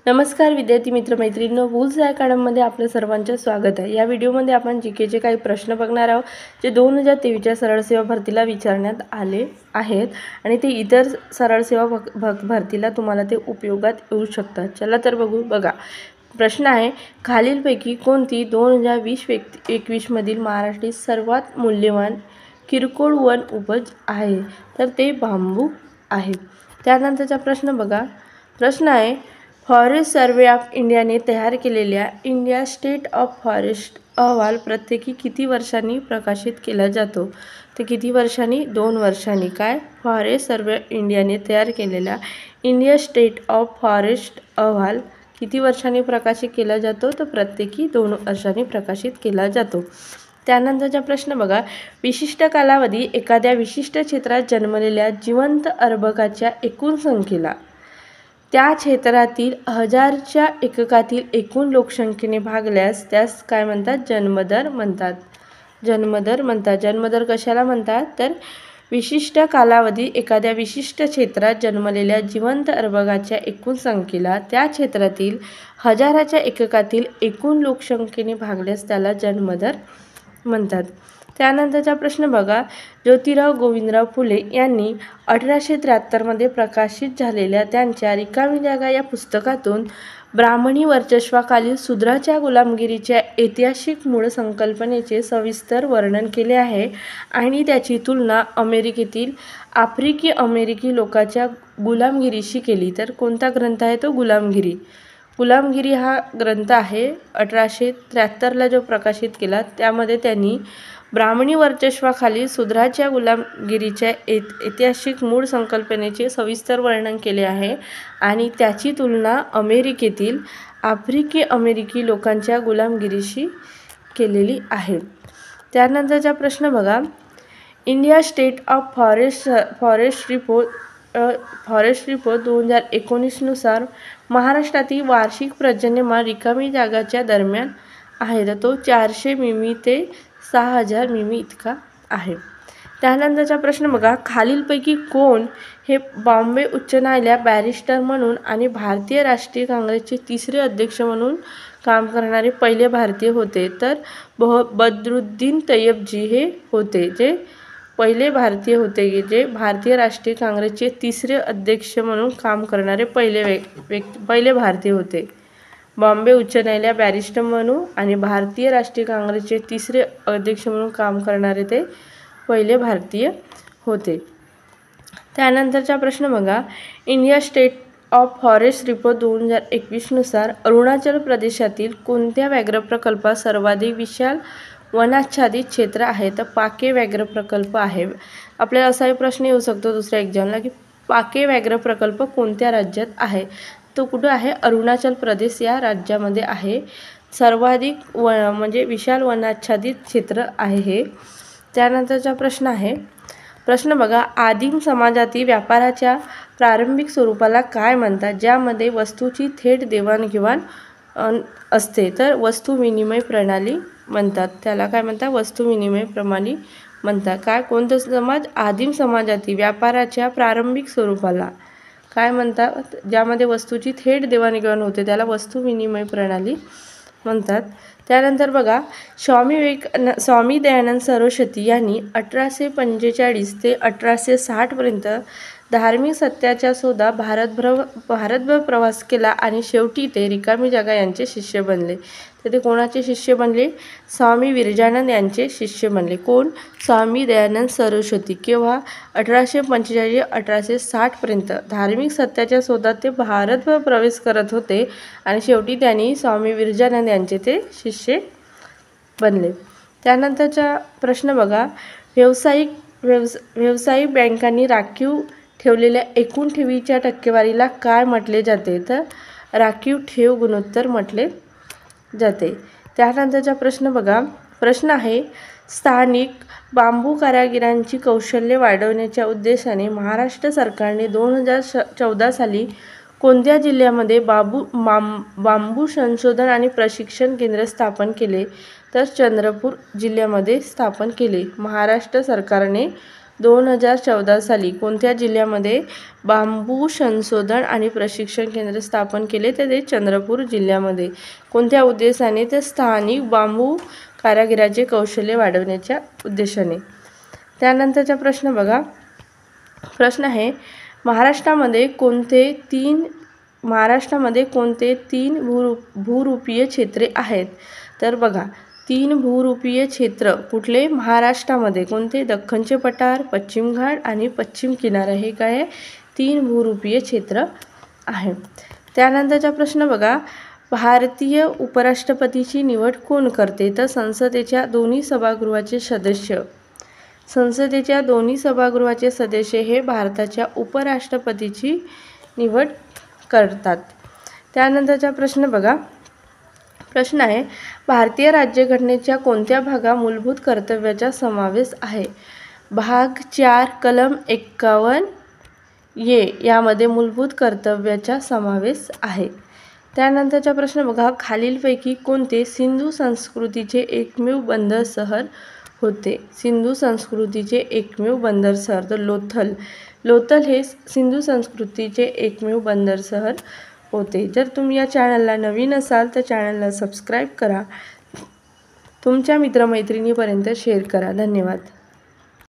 नमस्कार विद्यार्थी मित्र मैत्रिणींनो, बुल्स अकॅडमीमध्ये आपलं सर्वांचं स्वागत आहे। या व्हिडिओमध्ये आपण जीकेचे काही प्रश्न बघणार आहोत जे 2023च्या सरळ सेवा भरतीला विचारण्यात आले आहेत आणि ते इतर सरळ सेवा भरतीला तुम्हाला ते उपयोगात येऊ शकतात। चला तर बघा प्रश्न आहे, खालीलपैकी कोणती 2020-21 मधील महाराष्ट्रातील सर्वात मूल्यवान किरकोळ वन उपज आहे? तर ते बांबू आहे। त्यानंतरचा प्रश्न बघा, प्रश्न आहे, फॉरेस्ट सर्वे ऑफ इंडियाने तयार केलेल्या इंडिया स्टेट ऑफ फॉरेस्ट अहवाल प्रत्येकी किती वर्षांनी प्रकाशित केला जातो? ते किती वर्षांनी? 2 वर्षांनी। काय? फॉरेस्ट सर्वे इंडियाने तयार केलेला इंडिया स्टेट ऑफ फॉरेस्ट अहवाल किती वर्षांनी प्रकाशित केला जातो? तर प्रत्येकी 2 वर्षांनी प्रकाशित केला जातो। त्यानंतरचा प्रश्न बघा, विशिष्ट कालावधी एखाद्या विशिष्ट क्षेत्रात जन्मलेल्या जिवंत अर्भकाच्या एकूण संख्येला त्या क्षेत्रातील 1000च्या एककातील एकूण लोकसंख्येने भागल्यास त्यास काय म्हणतात? जन्मदर म्हणतात। जन्मदर म्हणतात। जन्मदर कशाला म्हणतात? तर विशिष्ट कालावधी एखाद्या विशिष्ट क्षेत्रात जन्मलेल्या जिवंत अर्भकाच्या एकूण संख्येला त्या क्षेत्रातील 1000च्या एककातील एकूण लोकसंख्येने भागल्यास त्याला जन्मदर म्हणतात। त्यानंतरचा प्रश्न बघा, ज्योतिराव गोविंदराव फुले यांनी 1873 मध्ये प्रकाशित झालेल्या त्यांच्या रिकामी जागा या पुस्तकातून ब्राह्मणी वर्चस्वाखालील शूद्राच्या गुलामगिरीच्या ऐतिहासिक मूळ संकल्पनेचे सविस्तर वर्णन केले आहे आणि त्याची तुलना आफ्रिकी अमेरिकी लोकांच्या गुलामगिरीशी केली। तर कोणता ग्रंथ आहे तो? गुलामगिरी। गुलामगिरी हा ग्रंथ आहे 1873ला जो प्रकाशित केला, त्यामध्ये त्यांनी ब्राह्मणी वर्चस्वाखालील शूद्राच्या गुलामगिरीच्या ऐतिहासिक मूळ संकल्पनेचे सविस्तर वर्णन केले आहे आणि त्याची तुलना आफ्रिकी अमेरिकी लोकांच्या गुलामगिरीशी केलेली आहे। त्यानंतरचा प्रश्न बघा, India state of forest report 2019 नुसार महाराष्ट्रातील वार्षिक पर्जन्यमान रिकामी जागाच्या दरम्यान आहे, तर तो 400 मिमी ते 6000 मिमी इतका आहे। त्यानंतरचा प्रश्न बघा, खालीलपैकी कोण हे बॉम्बे उच्च न्यायालयात बॅरिस्टर म्हणून आणि भारतीय राष्ट्रीय काँग्रेसचे 3रे अध्यक्ष म्हणून काम करणारे पहिले भारतीय होते? तर बद्रुद्दीन तय्यबजी हे होते, जे पहिले भारतीय होते जे भारतीय राष्ट्रीय काँग्रेसचे 3रे अध्यक्ष म्हणून काम करणारे पहिले भारतीय होते। बॉम्बे उच्च न्यायालयात बॅरिस्टर म्हणून आणि भारतीय राष्ट्रीय काँग्रेसचे 3रे अध्यक्ष म्हणून काम करणारे ते पहिले भारतीय होते। त्यानंतरचा प्रश्न बघा, India state of forest report 2021 नुसार अरुणाचल प्रदेशातील कोणत्या व्याघ्र प्रकल्पात सर्वाधिक विशाल वनाच्छादित क्षेत्र आहे? तर पाके व्याघ्र प्रकल्प आहे। आपल्याला असाही प्रश्न येऊ शकतो दुसऱ्या एक्झामला की पाके व्याघ्र प्रकल्प कोणत्या राज्यात आहे? तो कुठं आहे? अरुणाचल प्रदेश या राज्यामध्ये आहे। सर्वाधिक म्हणजे विशाल वनाच्छादित क्षेत्र आहे हे। त्यानंतरचा प्रश्न आहे, प्रश्न बघा, आदिम समाजातील व्यापाराच्या प्रारंभिक स्वरूपाला काय म्हणतात ज्यामध्ये वस्तूची थेट देवाणघेवाण असते? तर वस्तू विनिमय प्रणाली म्हणतात। त्याला काय म्हणतात? वस्तू विनिमय प्रणाली म्हणतात। काय? कोणतं समाज? आदिम समाजातील व्यापाराच्या प्रारंभिक स्वरूपाला काय म्हणतात? ज्यामध्ये वस्तूची थेट देवाणघेवाण होते त्याला वस्तू विनिमय प्रणाली म्हणतात। त्यानंतर बघा, स्वामी दयानंद सरस्वती यांनी 1845 ते 1860 पर्यंत धार्मिक सत्याचा शोधात भारतभर प्रवास केला आणि शेवटी ते रिकामी जागा यांचे शिष्य बनले। तर ते कोणाचे शिष्य बनले? स्वामी विरजानंद यांचे शिष्य बनले। कोण? स्वामी दयानंद सरस्वती। केव्हा? 1845 1860 पर्यंत धार्मिक सत्याच्या शोधात ते भारतभर प्रवेश करत होते आणि शेवटी त्यांनी स्वामी विरजानंद यांचे ते शिष्य बनले। त्यानंतरचा प्रश्न बघा, व्यावसायिक बँकांनी राखीव ठेवलेल्या एकूण ठेवीच्या टक्केवारीला काय म्हटले जाते? तर राखीव ठेव गुणोत्तर म्हटले जाते। त्यानंतरचा प्रश्न बघा, प्रश्न आहे, स्थानिक बांबू कारागिरांची कौशल्य वाढवण्याच्या उद्देशाने महाराष्ट्र सरकारने 2014 साली कोणत्या जिल्ह्यामध्ये बांबू संशोधन आणि प्रशिक्षण केंद्र स्थापन केले? तर चंद्रपूर जिल्ह्यामध्ये स्थापन केले। महाराष्ट्र सरकारने 2014 साली कोणत्या जिल्ह्यामध्ये बांबू संशोधन आणि प्रशिक्षण केंद्र स्थापन केले? तर ते चंद्रपूर जिल्ह्यामध्ये. कोणत्या उद्देशाने? तर स्थानिक बांबू कारागिराचे कौशल्य वाढवण्याच्या उद्देशाने. त्यानंतरचा प्रश्न बघा. प्रश्न आहे महाराष्ट्रामध्ये कोणते तीन भूरूपीय क्षेत्रे आहेत? तर बघा 3 भूरूपीय क्षेत्र कुठले? महाराष्ट्रामध्ये. कोणते? दख्खनचे पठार, पश्चिम घाट आणि पश्चिम किनारा. हे काय आहे? 3 भूरूपीय क्षेत्र आहे. त्यानंतरचा प्रश्न बघा. भारतीय उपराष्ट्रपतीची निवड कोण करते? तर संसदेच्या दोन्ही सभागृहाचे सदस्य हे भारताच्या उपराष्ट्रपतीची निवड करतात. त्यानंतरचा प्रश्न बघा. प्रश्न आहे भारतीय राज्यघटनेच्या कोणत्या भागात मूलभूत कर्तव्याचा समावेश आहे? भाग 4 कलम 51 यामध्ये मूलभूत कर्तव्याचा समावेश आहे. त्यानंतरचा प्रश्न बघा. खालीलपैकी कोणते सिंधू संस्कृतीचे एकमेव बंदर शहर होते? सिंधू संस्कृतीचे एकमेव बंदर शहर तर लोथल हे सिंधू संस्कृतीचे एकमेव बंदर शहर होते. जर तुम्ही या चॅनलला नवीन असाल तर चॅनलला सबस्क्राईब करा. तुमच्या मित्रमैत्रिणीपर्यंत शेअर करा. धन्यवाद.